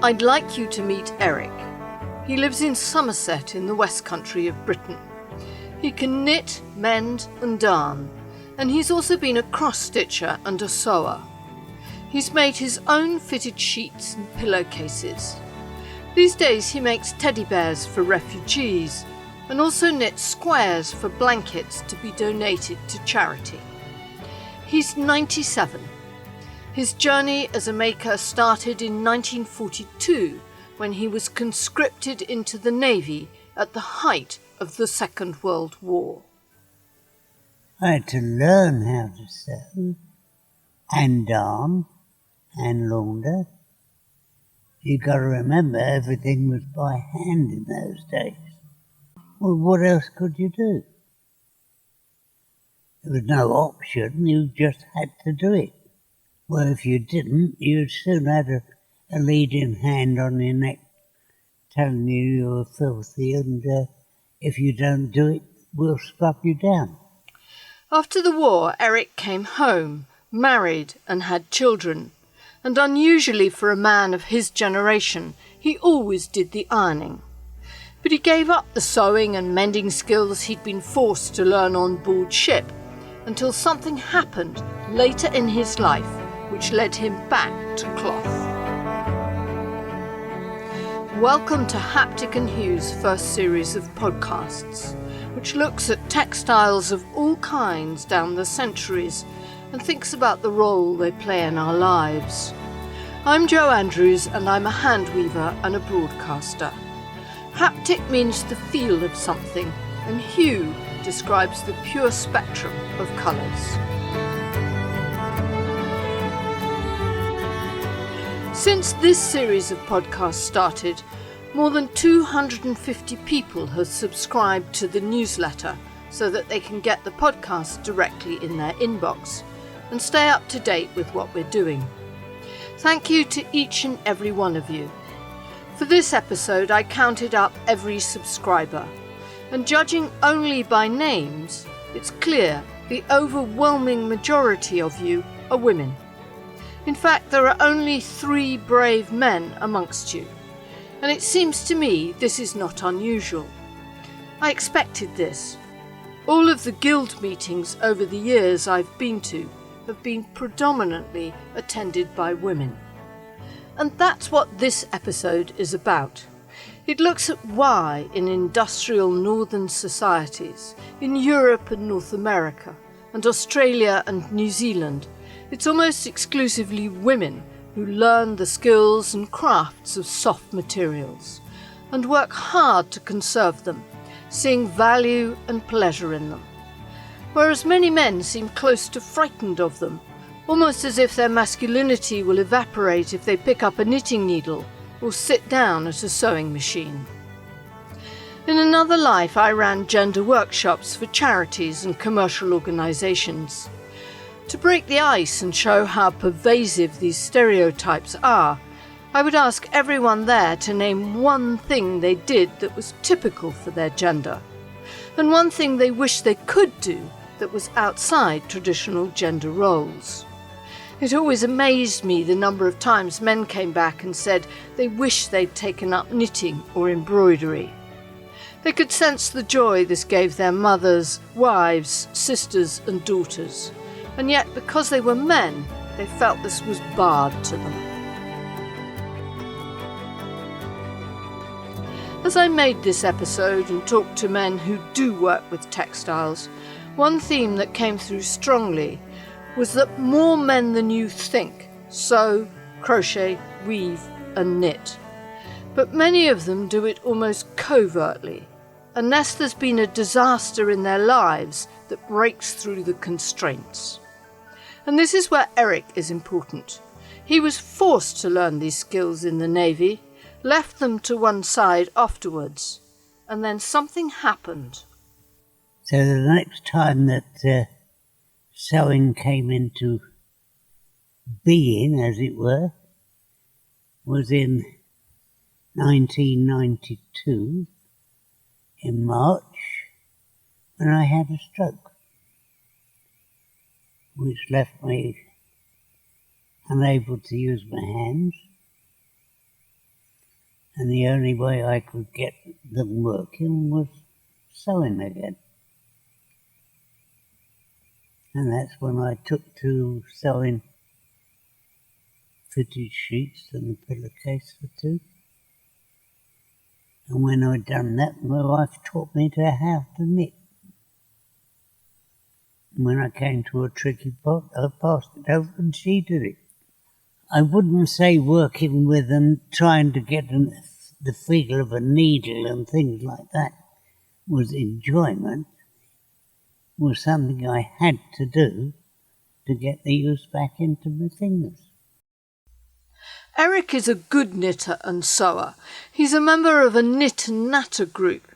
I'd like you to meet Eric. He lives in Somerset in the West Country of Britain. He can knit, mend and darn, and he's also been a cross-stitcher and a sewer. He's made his own fitted sheets and pillowcases. These days he makes teddy bears for refugees and also knits squares for blankets to be donated to charity. He's 97. His journey as a maker started in 1942 when he was conscripted into the Navy at the height of the Second World War. I had to learn how to sew and darn and launder. You've got to remember everything was by hand in those days. Well, what else could you do? There was no option, you just had to do it. Well, if you didn't, you'd soon had a leading hand on your neck telling you were filthy, and if you don't do it, we'll scrub you down. After the war, Eric came home, married and had children, and unusually for a man of his generation, he always did the ironing. But he gave up the sewing and mending skills he'd been forced to learn on board ship until something happened later in his life which led him back to cloth. Welcome to Haptic and Hugh's first series of podcasts, which looks at textiles of all kinds down the centuries and thinks about the role they play in our lives. I'm Jo Andrews and I'm a hand weaver and a broadcaster. Haptic means the feel of something, and hue describes the pure spectrum of colours. Since this series of podcasts started, more than 250 people have subscribed to the newsletter so that they can get the podcast directly in their inbox and stay up to date with what we're doing. Thank you to each and every one of you. For this episode, I counted up every subscriber, and judging only by names, it's clear the overwhelming majority of you are women. In fact, there are only 3 brave men amongst you, and it seems to me this is not unusual. I expected this. All of the guild meetings over the years I've been to have been predominantly attended by women. And that's what this episode is about. It looks at why in industrial northern societies, in Europe and North America, and Australia and New Zealand, it's almost exclusively women who learn the skills and crafts of soft materials and work hard to conserve them, seeing value and pleasure in them. Whereas many men seem close to frightened of them, almost as if their masculinity will evaporate if they pick up a knitting needle or sit down at a sewing machine. In another life, I ran gender workshops for charities and commercial organisations. To break the ice and show how pervasive these stereotypes are, I would ask everyone there to name one thing they did that was typical for their gender, and one thing they wish they could do that was outside traditional gender roles. It always amazed me the number of times men came back and said they wished they'd taken up knitting or embroidery. They could sense the joy this gave their mothers, wives, sisters and daughters, and yet because they were men, they felt this was barred to them. As I made this episode and talked to men who do work with textiles, one theme that came through strongly was that more men than you think sew, crochet, weave and knit. But many of them do it almost covertly, unless there's been a disaster in their lives that breaks through the constraints. And this is where Eric is important. He was forced to learn these skills in the Navy, left them to one side afterwards, and then something happened. So the next time that sewing came into being, as it were, was in 1992, in March, when I had a stroke, which left me unable to use my hands, And the only way I could get them working was sewing again. And that's when I took to sewing fitted sheets and a pillowcase or two. And when I'd done that, my wife taught me how to knit. And when I came to a tricky pot, I passed it over and she did it. I wouldn't say working with them, trying to get the feel of a needle and things like that was enjoyment, was something I had to do to get the use back into my fingers. Eric is a good knitter and sewer. He's a member of a knit and natter group.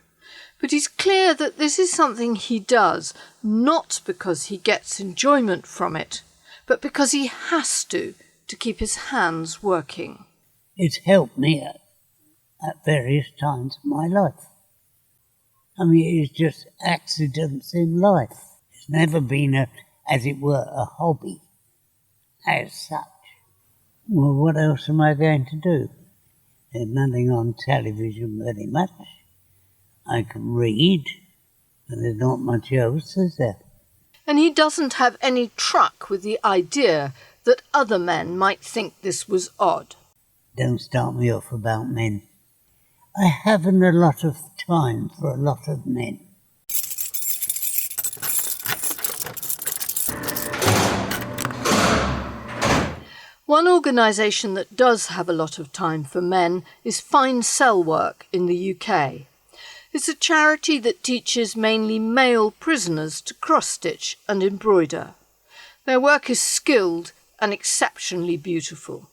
But he's clear that this is something he does, not because he gets enjoyment from it, but because he has to keep his hands working. It's helped me at various times of my life. I mean, it's just accidents in life. It's never been, as it were, a hobby as such. Well, what else am I going to do? There's nothing on television very much. I can read, but there's not much else, is there? And he doesn't have any truck with the idea that other men might think this was odd. Don't start me off about men. I haven't a lot of time for a lot of men. One organisation that does have a lot of time for men is Fine Cell Work in the UK. It's a charity that teaches mainly male prisoners to cross-stitch and embroider. Their work is skilled and exceptionally beautiful.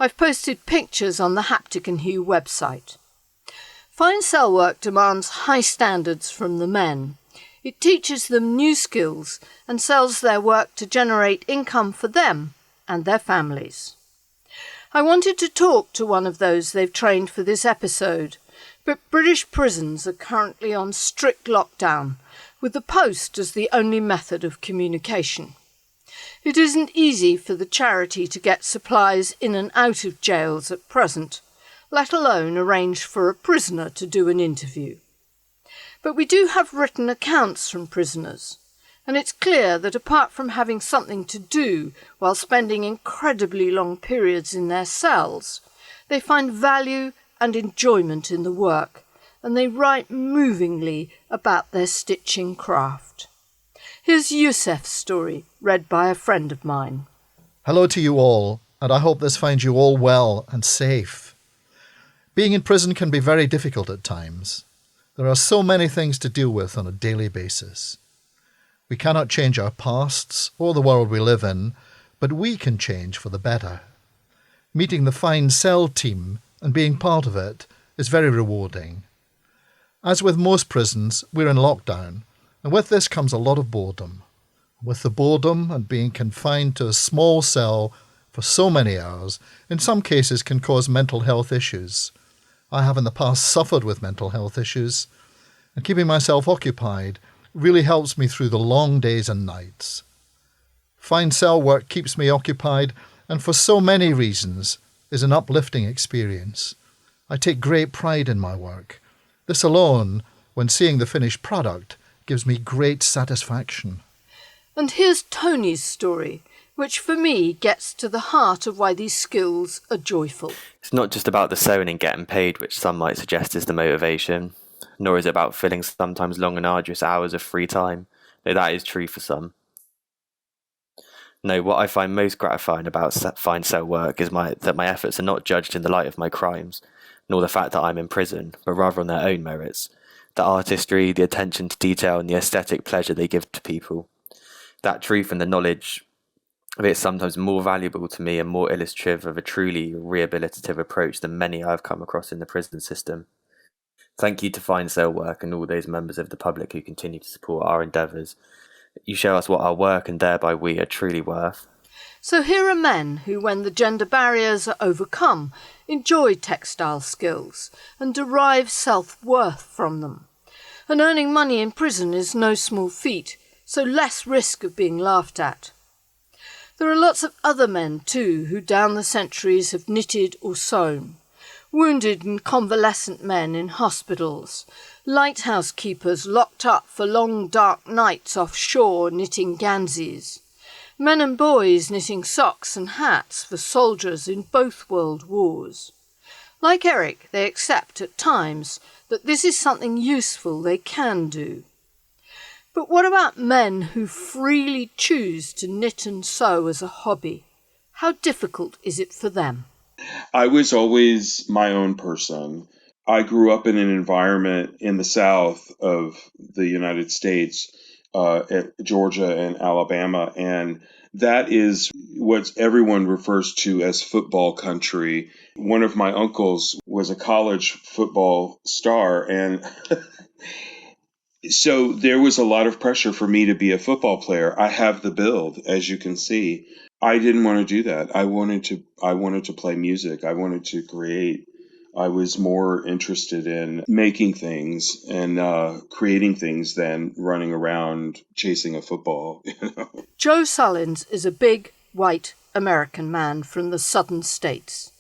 I've posted pictures on the Haptic and Hue website. Fine Cell Work demands high standards from the men. It teaches them new skills and sells their work to generate income for them and their families. I wanted to talk to one of those they've trained for this episode, but British prisons are currently on strict lockdown, with the post as the only method of communication. It isn't easy for the charity to get supplies in and out of jails at present, let alone arrange for a prisoner to do an interview. But we do have written accounts from prisoners, and it's clear that apart from having something to do while spending incredibly long periods in their cells, they find value and enjoyment in the work, and they write movingly about their stitching craft. Here's Yusef's story, read by a friend of mine. Hello to you all, and I hope this finds you all well and safe. Being in prison can be very difficult at times. There are so many things to deal with on a daily basis. We cannot change our pasts or the world we live in, but we can change for the better. Meeting the Fine Cell team and being part of it is very rewarding. As with most prisons, we're in lockdown, and with this comes a lot of boredom. With the boredom and being confined to a small cell for so many hours, in some cases can cause mental health issues. I have in the past suffered with mental health issues, and keeping myself occupied really helps me through the long days and nights. Fine Cell Work keeps me occupied, and for so many reasons is an uplifting experience. I take great pride in my work. This alone, when seeing the finished product, gives me great satisfaction. And here's Tony's story, which for me gets to the heart of why these skills are joyful. It's not just about the sewing and getting paid, which some might suggest is the motivation, nor is it about filling sometimes long and arduous hours of free time, though that is true for some. No, what I find most gratifying about Fine Cell Work is that my efforts are not judged in the light of my crimes, nor the fact that I'm in prison, but rather on their own merits. The artistry, the attention to detail, and the aesthetic pleasure they give to people. That truth and the knowledge of it is sometimes more valuable to me and more illustrative of a truly rehabilitative approach than many I've come across in the prison system. Thank you to Fine Cell Work and all those members of the public who continue to support our endeavours. You show us what our work and thereby we are truly worth. So here are men who, when the gender barriers are overcome, enjoy textile skills and derive self-worth from them. And earning money in prison is no small feat, so less risk of being laughed at. There are lots of other men too who down the centuries have knitted or sewn. wounded and convalescent men in hospitals, lighthouse keepers locked up for long dark nights offshore knitting ganses, men and boys knitting socks and hats for soldiers in both world wars. Like Eric, they accept at times that this is something useful they can do. But what about men who freely choose to knit and sew as a hobby? How difficult is it for them? I was always my own person. I grew up in an environment in the South of the United States, at Georgia and Alabama, and that is what everyone refers to as football country. One of my uncles was a college football star, and so there was a lot of pressure for me to be a football player. I have the build, as you can see. I didn't want to do that. I wanted to play music. I wanted to create. I was more interested in making things and creating things than running around chasing a football. Joe Sullins is a big, white American man from the southern states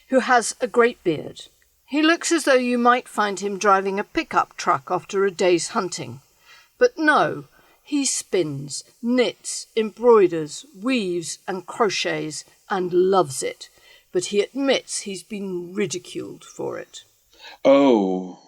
who has a great beard. He looks as though you might find him driving a pickup truck after a day's hunting. But no, he spins, knits, embroiders, weaves and crochets and loves it. But he admits he's been ridiculed for it. Oh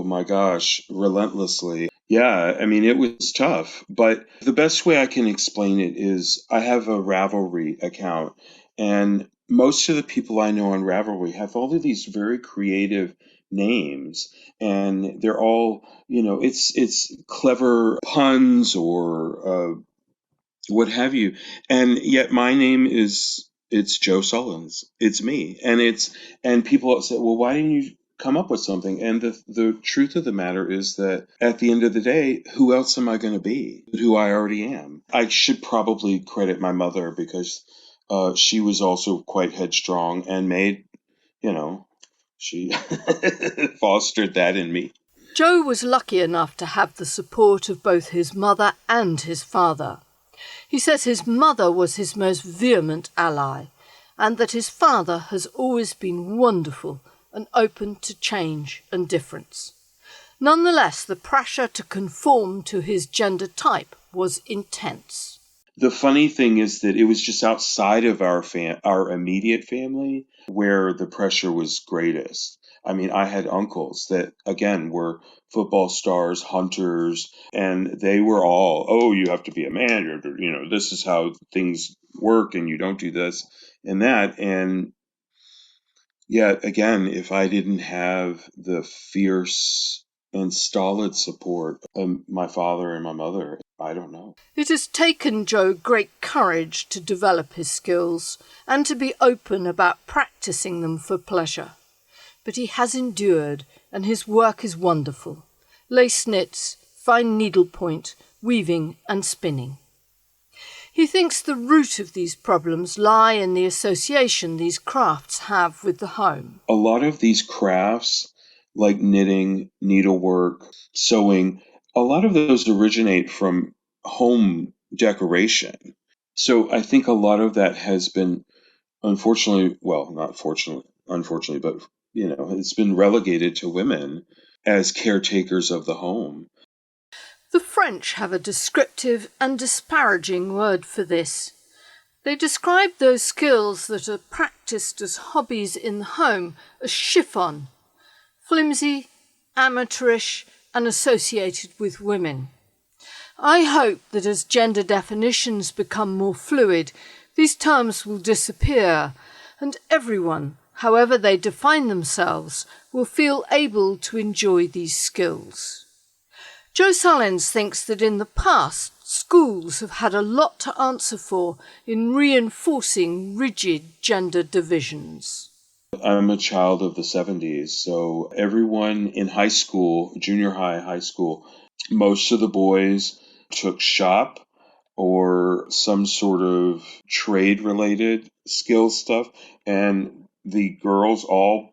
my gosh, relentlessly. Yeah, I mean, it was tough, but the best way I can explain it is I have a Ravelry account, and most of the people I know on Ravelry have all of these very creative names, and they're all, it's clever puns or what have you. And yet my name it's Joe Sullins. It's me. And people say, well, why didn't you come up with something? And the truth of the matter is that at the end of the day, who else am I going to be? Who I already am. I should probably credit my mother because she was also quite headstrong and she fostered that in me. Joe was lucky enough to have the support of both his mother and his father. He says his mother was his most vehement ally, and that his father has always been wonderful and open to change and difference. Nonetheless, the pressure to conform to his gender type was intense. The funny thing is that it was just outside of our immediate family where the pressure was greatest. I mean, I had uncles that, again, were football stars, hunters, and they were all, oh, you have to be a man, this is how things work, and you don't do this and that. And yet, again, if I didn't have the fierce and stolid support of my father and my mother, I don't know. It has taken Joe great courage to develop his skills and to be open about practicing them for pleasure. But he has endured, and his work is wonderful. Lace knits, fine needlepoint, weaving and spinning. He thinks the root of these problems lie in the association these crafts have with the home. A lot of these crafts, like knitting, needlework, sewing, a lot of those originate from home decoration. So I think a lot of that has been, unfortunately, well, not fortunately, unfortunately, but it's been relegated to women as caretakers of the home. The French have a descriptive and disparaging word for this. They describe those skills that are practiced as hobbies in the home as chiffon, flimsy, amateurish, and associated with women. I hope that as gender definitions become more fluid, these terms will disappear, and everyone, however they define themselves, will feel able to enjoy these skills. Joe Sullins thinks that in the past, schools have had a lot to answer for in reinforcing rigid gender divisions. I'm a child of the 70s, so everyone in high school, junior high school, most of the boys took shop or some sort of trade-related skill stuff, and the girls all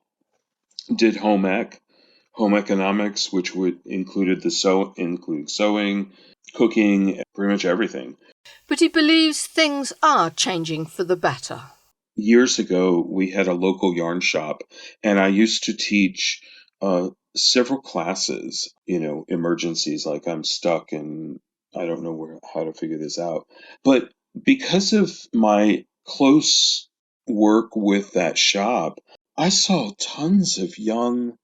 did home economics, which would include sewing, cooking, pretty much everything. But he believes things are changing for the better. years ago, we had a local yarn shop, and I used to teach several classes, emergencies, like I'm stuck and I don't know how to figure this out. But because of my close work with that shop, I saw tons of young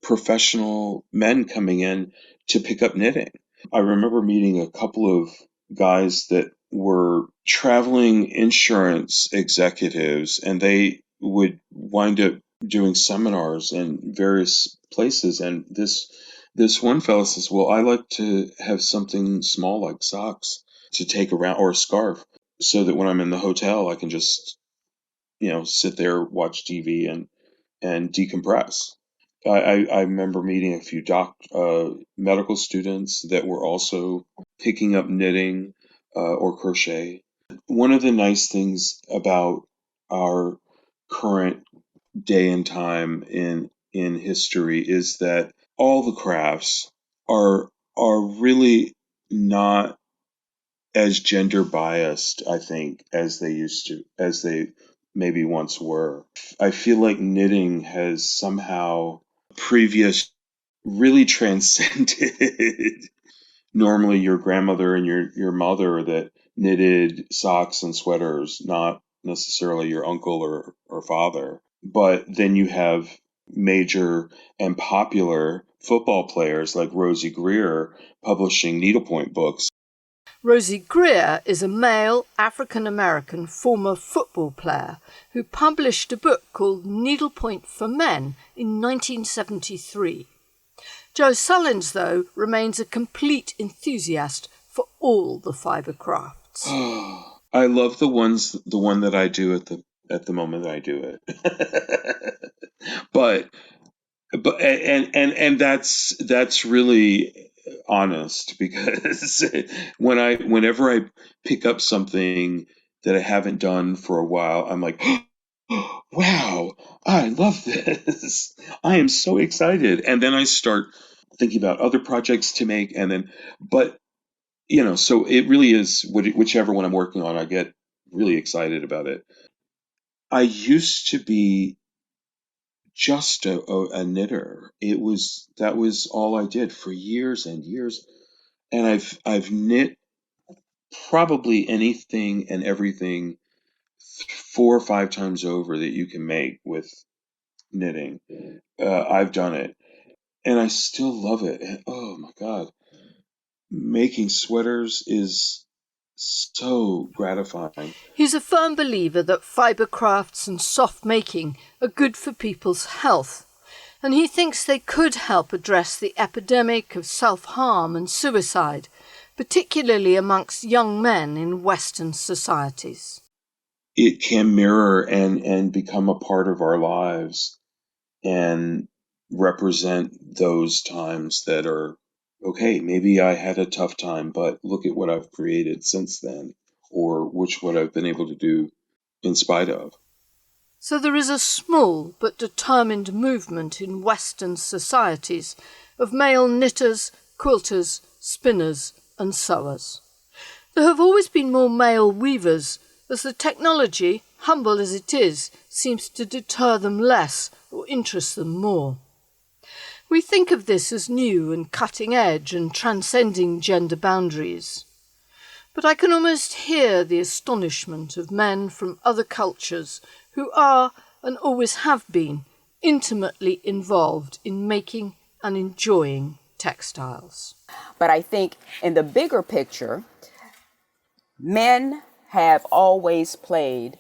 professional men coming in to pick up knitting. I remember meeting a couple of guys that were traveling insurance executives, and they would wind up doing seminars in various places. And this one fellow says, "Well, I like to have something small like socks to take around, or a scarf, so that when I'm in the hotel, I can just sit there, watch TV, and decompress." I remember meeting a few medical students that were also picking up knitting or crochet. One of the nice things about our current day and time in history is that all the crafts are really not as gender biased, I think, as they maybe once were. I feel like knitting has somehow previous really transcended normally your grandmother and your mother that knitted socks and sweaters, not necessarily your uncle or father. But then you have major and popular football players like Rosie Greer publishing needlepoint books. Rosie Greer is a male African-American former football player who published a book called Needlepoint for Men in 1973. Joe Sullins, though, remains a complete enthusiast for all the fibre crafts. I love the one that I do at the moment that I do it. but and that's really honest, because whenever I pick up something that I haven't done for a while, I'm like, wow, I love this. I am so excited. And then I start thinking about other projects to make, and then but so it really is whichever one I'm working on, I get really excited about it. I used to be just a knitter. That was all I did for years and years, and I've knit probably anything and everything 4 or 5 times over that you can make with knitting. I've done it, and I still love it. And oh my god, making sweaters is so gratifying. He's a firm believer that fibre crafts and soft making are good for people's health, and he thinks they could help address the epidemic of self-harm and suicide, particularly amongst young men in Western societies. It can mirror and become a part of our lives and represent those times that are okay. Maybe I had a tough time, but look at what I've created since then, or what I've been able to do in spite of. So there is a small but determined movement in Western societies of male knitters, quilters, spinners and sewers. There have always been more male weavers, as the technology, humble as it is, seems to deter them less or interest them more. We think of this as new and cutting edge and transcending gender boundaries. But I can almost hear the astonishment of men from other cultures who are, and always have been, intimately involved in making and enjoying textiles. But I think in the bigger picture, men have always played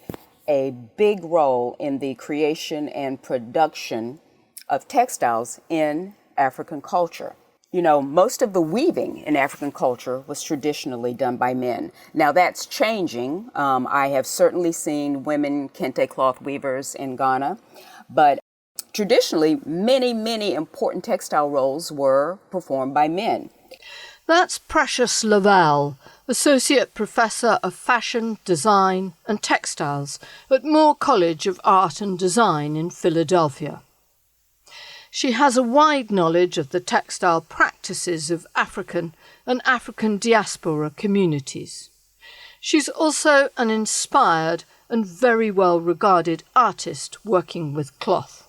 a big role in the creation and production of textiles in African culture. Most of the weaving in African culture was traditionally done by men. Now that's changing. I have certainly seen women kente cloth weavers in Ghana, but traditionally many, many important textile roles were performed by men. That's Precious Laval, Associate Professor of Fashion, Design and Textiles at Moore College of Art and Design in Philadelphia. She has a wide knowledge of the textile practices of African and African diaspora communities. She's also an inspired and very well regarded artist working with cloth.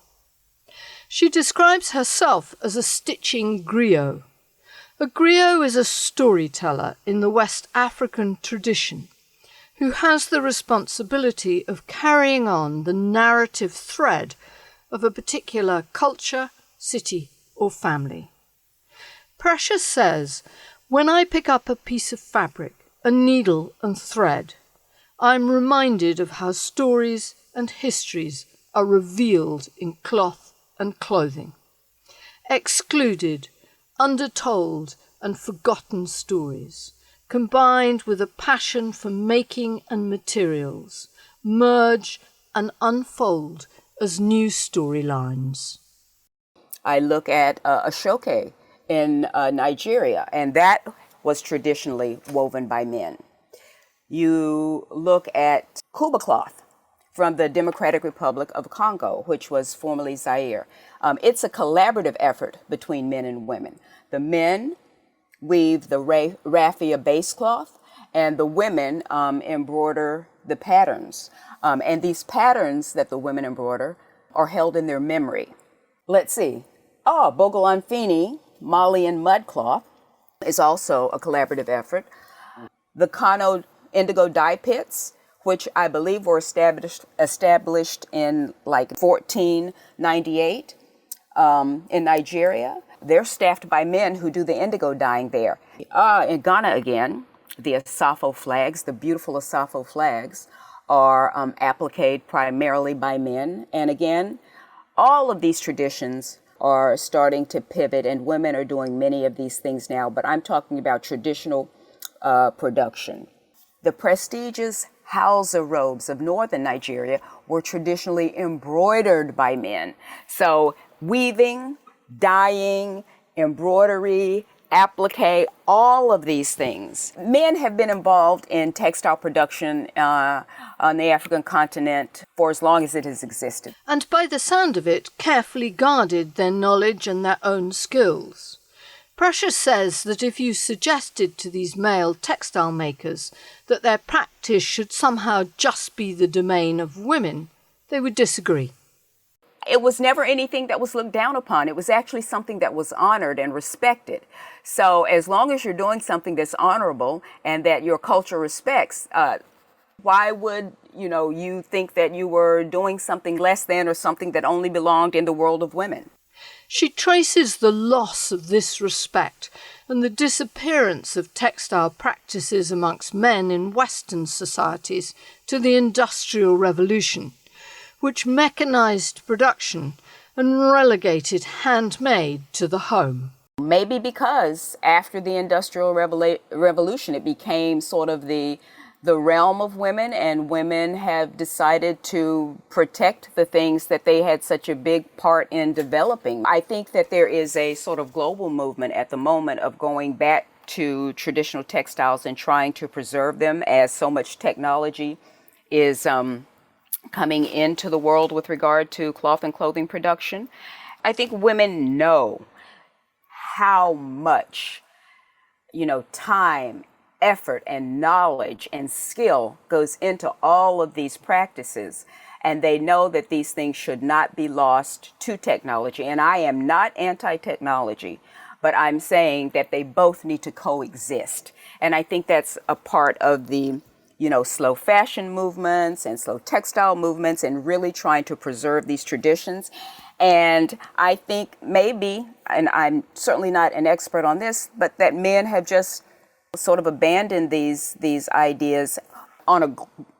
She describes herself as a stitching griot. A griot is a storyteller in the West African tradition who has the responsibility of carrying on the narrative thread of a particular culture, city, or family. Precious says, "When I pick up a piece of fabric, a needle and thread, I'm reminded of how stories and histories are revealed in cloth and clothing. Excluded, undertold and forgotten stories, combined with a passion for making and materials, merge and unfold as new storylines." I look at Ashoke in Nigeria, and that was traditionally woven by men. You look at Kuba cloth from the Democratic Republic of Congo, which was formerly Zaire. It's a collaborative effort between men and women. The men weave the raffia base cloth, and the women embroider the patterns. And these patterns that the women embroider are held in their memory. Let's see. Bogolanfini Malian mud cloth is also a collaborative effort. The Kano indigo dye pits, which I believe were established in like 1498 in Nigeria. They're staffed by men who do the indigo dyeing there. In Ghana again, the Asafo flags, the beautiful Asafo flags, are appliqued primarily by men. And again, all of these traditions are starting to pivot, and women are doing many of these things now, but I'm talking about traditional production. The prestigious Hausa robes of northern Nigeria were traditionally embroidered by men. So weaving, dyeing, embroidery, applique, all of these things. Men have been involved in textile production on the African continent for as long as it has existed. And by the sound of it, carefully guarded their knowledge and their own skills. Precious says that if you suggested to these male textile makers that their practice should somehow just be the domain of women, they would disagree. It was never anything that was looked down upon. It was actually something that was honored and respected. So as long as you're doing something that's honorable and that your culture respects, why would you think that you were doing something less than or something that only belonged in the world of women? She traces the loss of this respect and the disappearance of textile practices amongst men in Western societies to the Industrial Revolution, which mechanized production and relegated handmade to the home. Maybe because after the Industrial Revolution, it became sort of the realm of women, and women have decided to protect the things that they had such a big part in developing. I think that there is a sort of global movement at the moment of going back to traditional textiles and trying to preserve them, as so much technology is coming into the world with regard to cloth and clothing production. I think women know how much, time, effort, and knowledge and skill goes into all of these practices. And they know that these things should not be lost to technology. And I am not anti-technology, but I'm saying that they both need to coexist. And I think that's a part of the slow fashion movements and slow textile movements, and really trying to preserve these traditions. And I think maybe, and I'm certainly not an expert on this, but that men have just sort of abandoned these ideas on a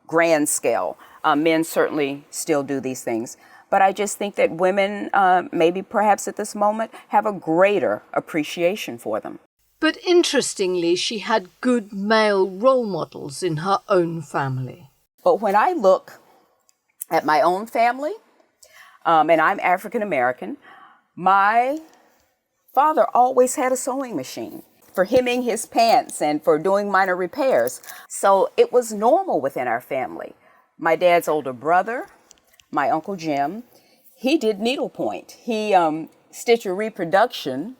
grand scale. Men certainly still do these things. But I just think that women, maybe perhaps at this moment, have a greater appreciation for them. But interestingly, she had good male role models in her own family. But when I look at my own family, and I'm African American, my father always had a sewing machine for hemming his pants and for doing minor repairs. So it was normal within our family. My dad's older brother, my Uncle Jim, he did needlepoint. He stitched a reproduction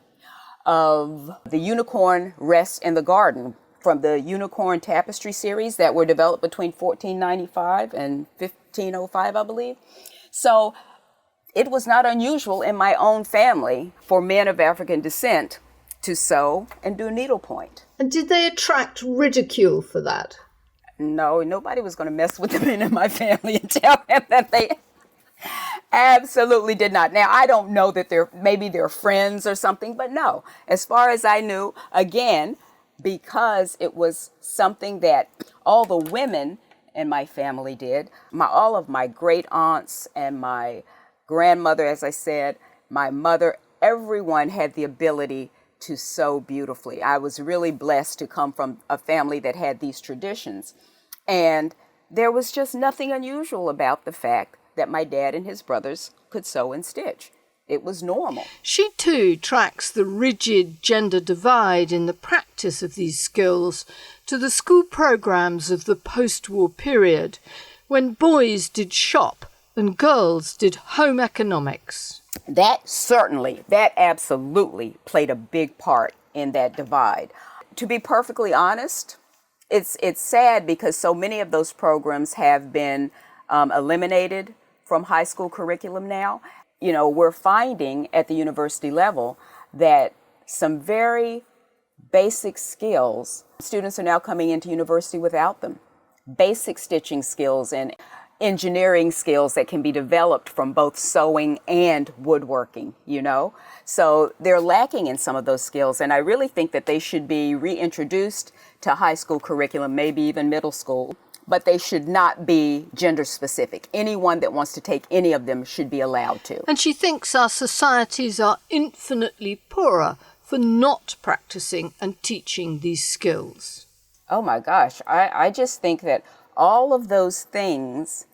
of The Unicorn Rests in the Garden from the unicorn tapestry series that were developed between 1495 and 1505, I believe. So it was not unusual in my own family for men of African descent to sew and do needlepoint. And did they attract ridicule for that? No, nobody was going to mess with the men in my family and tell them that they absolutely did not. Now, I don't know that maybe they're friends or something, but no. As far as I knew, again, because it was something that all the women in my family did, all of my great aunts and my grandmother, as I said, my mother, everyone had the ability to sew beautifully. I was really blessed to come from a family that had these traditions. And there was just nothing unusual about the fact that my dad and his brothers could sew and stitch. It was normal. She too tracks the rigid gender divide in the practice of these skills to the school programs of the post-war period, when boys did shop and girls did home economics. That absolutely played a big part in that divide. To be perfectly honest, it's sad because so many of those programs have been eliminated from high school curriculum now. You know, we're finding at the university level that some very basic skills, students are now coming into university without them. Basic stitching skills and engineering skills that can be developed from both sewing and woodworking, you know? So they're lacking in some of those skills, and I really think that they should be reintroduced to high school curriculum, maybe even middle school, but they should not be gender specific. Anyone that wants to take any of them should be allowed to. And she thinks our societies are infinitely poorer for not practicing and teaching these skills. Oh my gosh, I just think that all of those things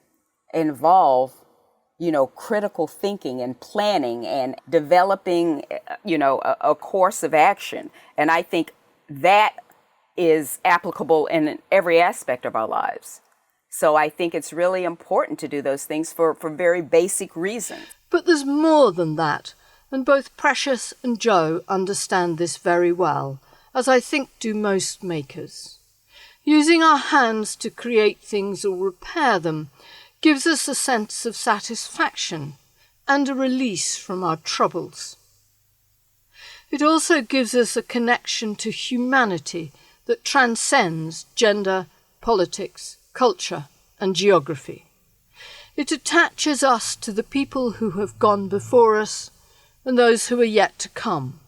involve, you know, critical thinking and planning and developing, you know, a course of action. And I think that is applicable in every aspect of our lives. So I think it's really important to do those things for very basic reasons. But there's more than that, and both Precious and Joe understand this very well, as I think do most makers. Using our hands to create things or repair them gives us a sense of satisfaction and a release from our troubles. It also gives us a connection to humanity that transcends gender, politics, culture, and geography. It attaches us to the people who have gone before us and those who are yet to come,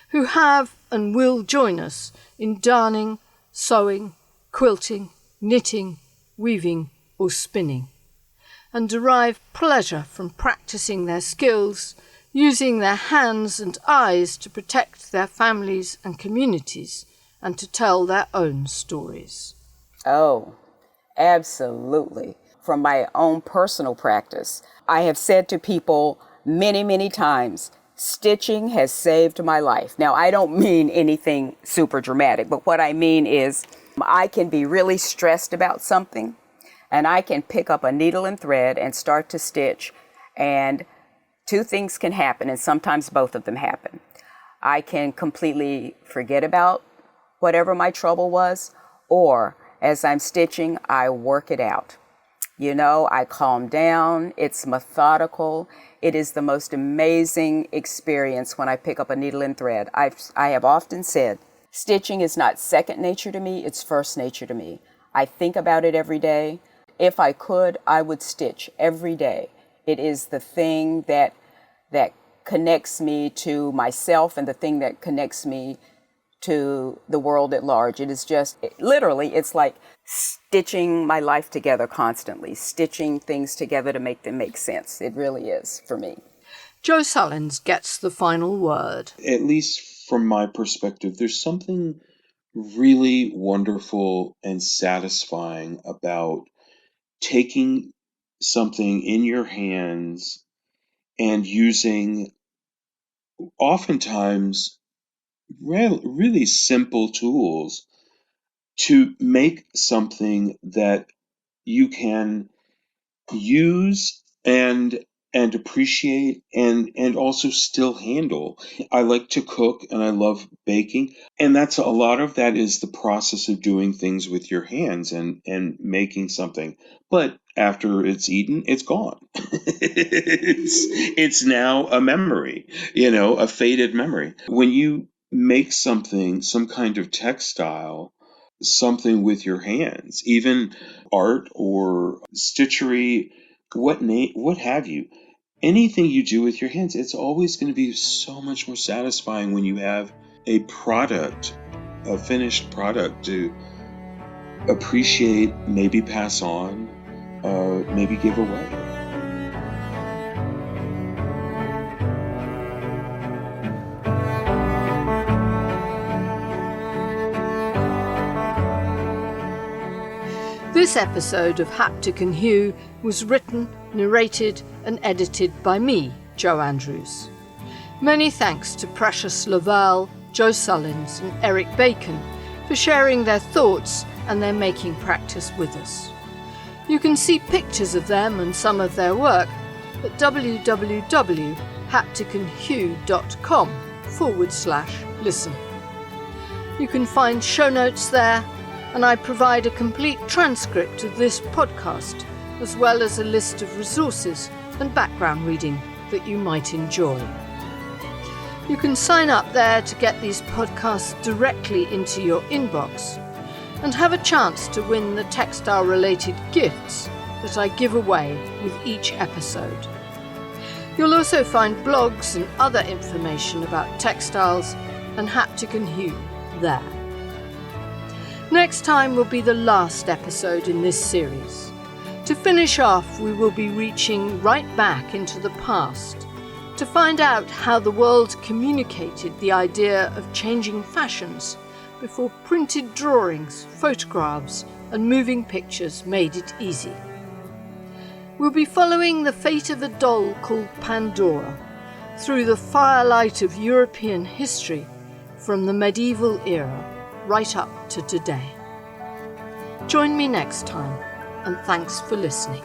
who have and will join us in darning, sewing, quilting, knitting, weaving, or spinning, and derive pleasure from practicing their skills, using their hands and eyes to protect their families and communities, and to tell their own stories. Oh, absolutely. From my own personal practice, I have said to people many, many times, stitching has saved my life. Now, I don't mean anything super dramatic, but what I mean is I can be really stressed about something, and I can pick up a needle and thread and start to stitch, and two things can happen, and sometimes both of them happen. I can completely forget about whatever my trouble was, or as I'm stitching, I work it out. You know, I calm down. It's methodical. It is the most amazing experience when I pick up a needle and thread. I have often said, stitching is not second nature to me, it's first nature to me. I think about it every day. If I could, I would stitch every day. It is the thing that connects me to myself and the thing that connects me to the world at large. It is just, literally, it's like stitching my life together constantly, stitching things together to make them make sense. It really is for me. Joe Sullins gets the final word. At least from my perspective, there's something really wonderful and satisfying about taking something in your hands and using oftentimes really simple tools to make something that you can use and and appreciate and also still handle. I like to cook and I love baking. And that's a lot of that is the process of doing things with your hands and making something. But after it's eaten, it's gone. It's now a memory, a faded memory. When you make something, some kind of textile, something with your hands, even art or stitchery, what have you, anything you do with your hands, it's always going to be so much more satisfying when you have a product, a finished product to appreciate, maybe pass on, maybe give away. This episode of Haptic and Hue was written, narrated and edited by me, Jo Andrews. Many thanks to Precious Laval, Joe Sullins and Eric Bacon for sharing their thoughts and their making practice with us. You can see pictures of them and some of their work at www.hapticandhue.com/listen. You can find show notes there, and I provide a complete transcript of this podcast, as well as a list of resources and background reading that you might enjoy. You can sign up there to get these podcasts directly into your inbox and have a chance to win the textile-related gifts that I give away with each episode. You'll also find blogs and other information about textiles and Haptic and Hue there. Next time will be the last episode in this series. To finish off, we will be reaching right back into the past to find out how the world communicated the idea of changing fashions before printed drawings, photographs, and moving pictures made it easy. We'll be following the fate of a doll called Pandora through the firelight of European history from the medieval era right up to today. Join me next time, and thanks for listening.